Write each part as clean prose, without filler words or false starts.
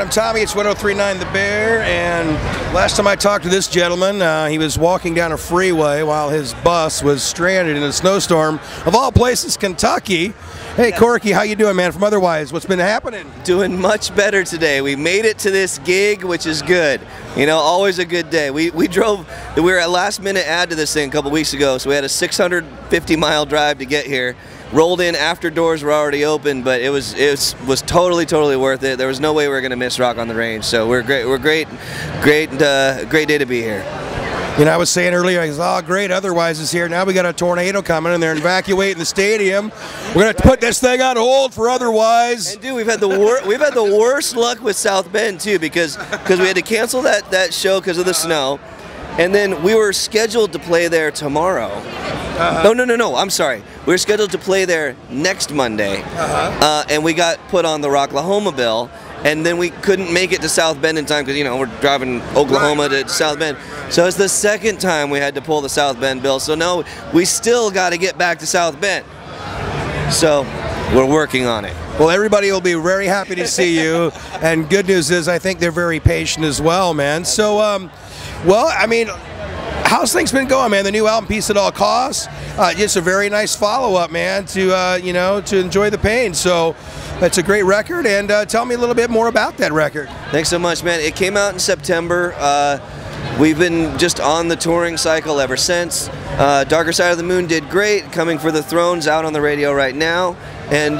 I'm Tommy, it's 103.9 The Bear, and last time I talked to this gentleman, he was walking down a freeway while his bus was stranded in a snowstorm, of all places, Kentucky. Hey, Corky, how you doing, man, from Otherwise? What's been happening? Doing much better today. We made it to this gig, which is good. You know, always a good day. We were at last minute add to this thing a couple weeks ago, so we had a 650-mile drive to get here. Rolled in after doors were already open, but it was totally worth it. There was no way we were going to miss Rock on the Range. So great day to be here. You know, I was saying earlier, I was, oh great, Otherwise is here. Now we got a tornado coming and they're evacuating the stadium. We're going to put this thing on hold for Otherwise. And dude, we've had the worst luck with South Bend too, because we had to cancel that show because of the snow. And then we were scheduled to play there tomorrow. No, I'm sorry. We were scheduled to play there next Monday. And we got put on the Rocklahoma bill. And then we couldn't make it to South Bend in time because, you know, we're driving Oklahoma to South Bend. So it's the second time we had to pull the South Bend bill. So no, we still got to get back to South Bend. So we're working on it. Well, everybody will be very happy to see you. And good news is I think they're very patient as well, man. So, well, I mean, how's things been going, man? The new album, Peace at All Costs, just a very nice follow-up, man, to, you know, to Enjoy the Pain. So that's a great record, and tell me a little bit more about that record. Thanks so much, man. It came out in September. We've been just on the touring cycle ever since. Darker Side of the Moon did great. Coming for the Throne's out on the radio right now. And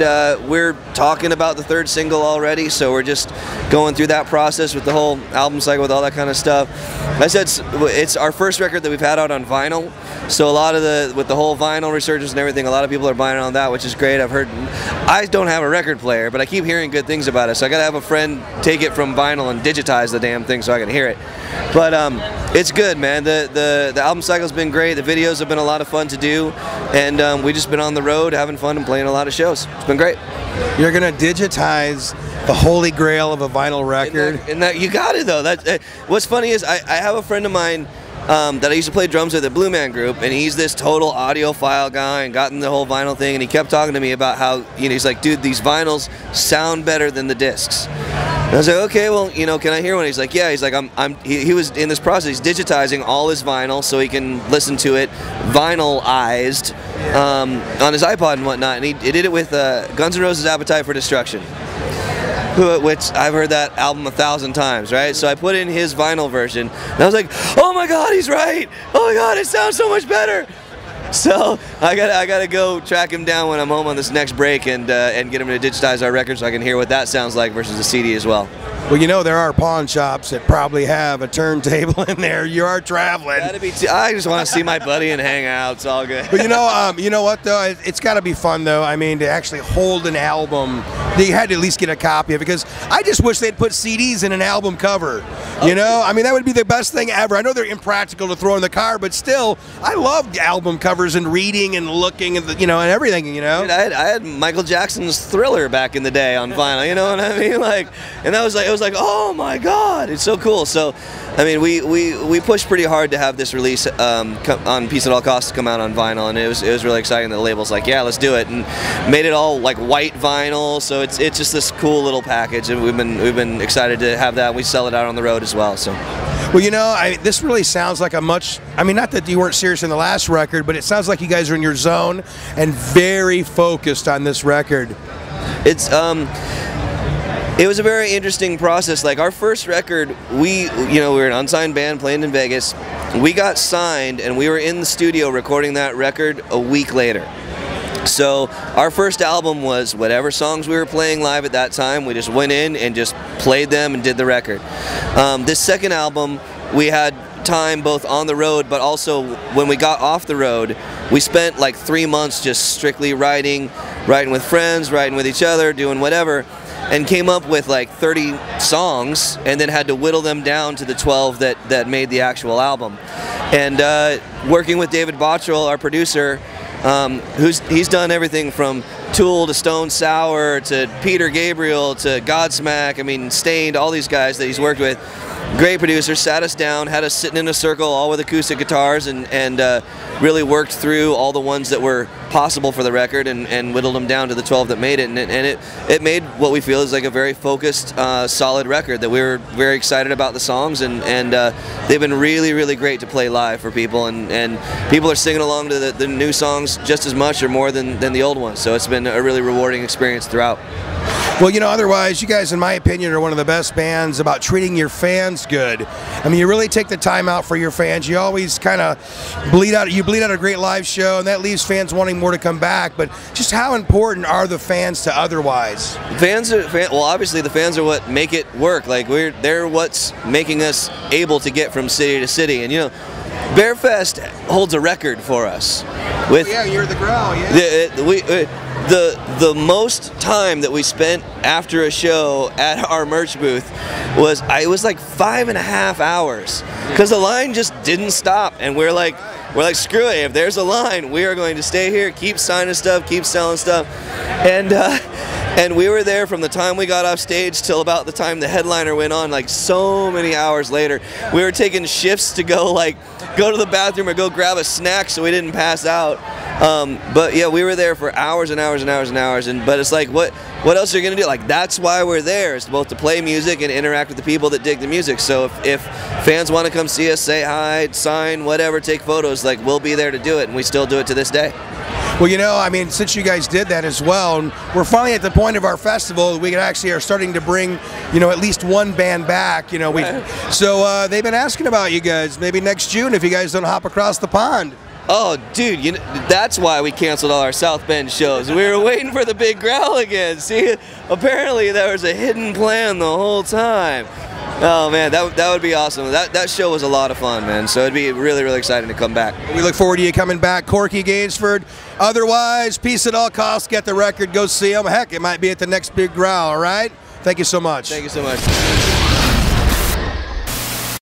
we're talking about the third single already, so we're just going through that process with the whole album cycle, with all that kind of stuff. I said it's our first record that we've had out on vinyl, so a lot of with the whole vinyl resurgence and everything, a lot of people are buying on that, which is great. I've heard, I don't have a record player, but I keep hearing good things about it, so I gotta have a friend take it from vinyl and digitize the damn thing so I can hear it. But it's good, man. The album cycle's been great. The videos have been a lot of fun to do, and we've just been on the road having fun and playing a lot of shows. It's been great. You're gonna digitize the holy grail of a vinyl record. And that you got it though. What's funny is I have a friend of mine that I used to play drums with at Blue Man Group, and he's this total audiophile guy and gotten the whole vinyl thing, and he kept talking to me about how, you know, he's like, dude, these vinyls sound better than the discs. And I was like, okay, well, you know, can I hear one? He's like, yeah. He's like, he was in this process. He's digitizing all his vinyl so he can listen to it vinylized on his iPod and whatnot. And he did it with Guns N' Roses' Appetite for Destruction, which I've heard that album 1,000 times, right? So I put in his vinyl version, and I was like, oh my God, he's right. Oh my God, it sounds so much better. So I gotta go track him down when I'm home on this next break and get him to digitize our record so I can hear what that sounds like versus the CD as well. Well, you know, there are pawn shops that probably have a turntable in there. You are traveling. I just want to see my buddy and hang out. It's all good. But you know what though? It's got to be fun though. I mean, to actually hold an album, you had to at least get a copy of it, because I just wish they'd put CDs in an album cover. You know, I mean, that would be the best thing ever. I know they're impractical to throw in the car, but still, I love album covers and reading and looking and and everything. You know, dude, I had Michael Jackson's Thriller back in the day on vinyl. You know what I mean? Like, and that was like, it was like, oh my God, it's so cool. So, I mean, we pushed pretty hard to have this release on Peace at All Costs come out on vinyl, and it was really exciting that the label's like, yeah, let's do it, and made it all like white vinyl. So it's just this cool little package, and we've been excited to have that. We sell it out on the road as well. So. Well, you know, this really sounds like I mean, not that you weren't serious in the last record, but it sounds like you guys are in your zone and very focused on this record. It was a very interesting process. Like our first record, we were an unsigned band playing in Vegas. We got signed and we were in the studio recording that record a week later. So our first album was whatever songs we were playing live at that time. We just went in and just played them and did the record. This second album, we had time both on the road, but also when we got off the road, we spent like 3 months just strictly writing with friends, writing with each other, doing whatever, and came up with like 30 songs, and then had to whittle them down to the 12 that made the actual album. And working with David Bottrell, our producer, he's done everything from Tool to Stone Sour to Peter Gabriel to Godsmack, I mean, Stained, all these guys that he's worked with. Great producer, sat us down, had us sitting in a circle, all with acoustic guitars, and really worked through all the ones that were possible for the record and whittled them down to the 12 that made it. And it made what we feel is like a very focused, solid record that we were very excited about the songs, and they've been really, really great to play live for people, and people are singing along to the new songs just as much or more than the old ones. So it's been a really rewarding experience throughout. Well, you know, otherwise, you guys, in my opinion, are one of the best bands about treating your fans good. I mean, you really take the time out for your fans. You always kind of bleed out a great live show, and that leaves fans wanting more to come back. But just how important are the fans to otherwise? Well, obviously, the fans are what make it work. Like, they're what's making us able to get from city to city. And, you know, Bearfest holds a record for us. With, yeah, you're the Growl, yeah. The most time that we spent after a show at our merch booth was like 5.5 hours, because the line just didn't stop, and we're like screw it, if there's a line, we are going to stay here, keep signing stuff, keep selling stuff, and we were there from the time we got off stage till about the time the headliner went on, like so many hours later. We were taking shifts to go to the bathroom or go grab a snack so we didn't pass out. But yeah, we were there for hours and hours and hours and hours, but it's like, what else are you gonna do? Like, that's why we're there, is both to play music and interact with the people that dig the music. So if fans want to come see us, say hi, sign, whatever, take photos, like, we'll be there to do it, and we still do it to this day. Well, you know, I mean, since you guys did that as well, and we're finally at the point of our festival, we actually are starting to bring, you know, at least one band back. You know, so they've been asking about you guys. Maybe next June, if you guys don't hop across the pond. Oh, dude, you know, that's why we canceled all our South Bend shows. We were waiting for the big growl again. See, apparently there was a hidden plan the whole time. Oh man, that would be awesome. That show was a lot of fun, man. So it'd be really, really exciting to come back. We look forward to you coming back, Corky Gainsford. Otherwise, peace at all costs. Get the record. Go see them. Heck, it might be at the next big growl. All right. Thank you so much. Thank you so much.